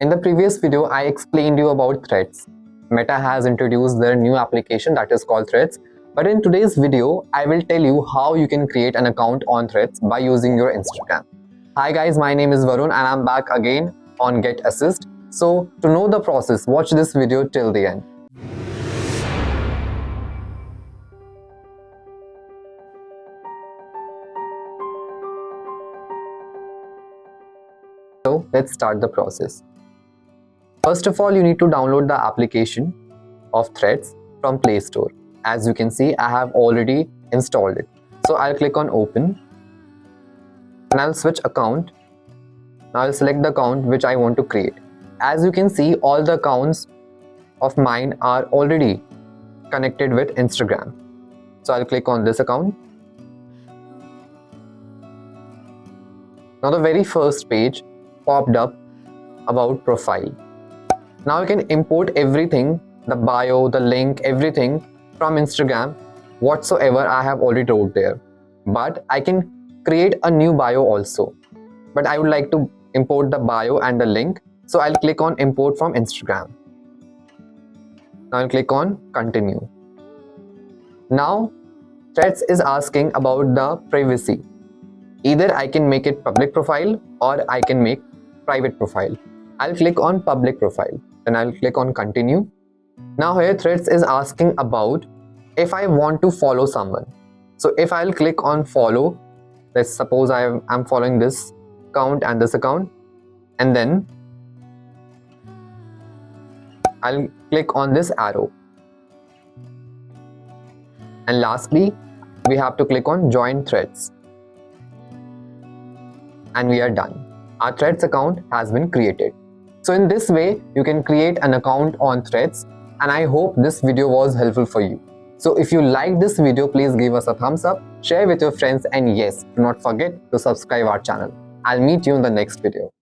In the previous video, I explained you about threads. Meta has introduced their new application that is called Threads. But in today's video, I will tell you how you can create an account on Threads by using your Instagram. Hi guys, my name is Varun and I'm back again on GetAssist. So to know the process, watch this video till the end. So let's start the process. First of all, you need to download the application of Threads from Play Store. As you can see, I have already installed it. So I'll click on open and I'll switch account. Now I'll select the account which I want to create. As you can see, all the accounts of mine are already connected with Instagram. So I'll click on this account. Now the very first page popped up about profile. Now you can import everything, the bio, the link, everything from Instagram, whatsoever I have already wrote there. But I can create a new bio also. But I would like to import the bio and the link. So I'll click on import from Instagram. Now I'll click on continue. Now Threads is asking about the privacy. Either I can make it public profile or I can make private profile. I'll click on public profile. Then I'll click on continue. Now here Threads is asking about if I want to follow someone. So if I'll click on follow, let's suppose I'm following this account and this account, and then I'll click on this arrow. And lastly, we have to click on join Threads. And we are done. Our Threads account has been created. So in this way, you can create an account on Threads, and I hope this video was helpful for you. So if you like this video, please give us a thumbs up, share with your friends, and yes, do not forget to subscribe our channel. I'll meet you in the next video.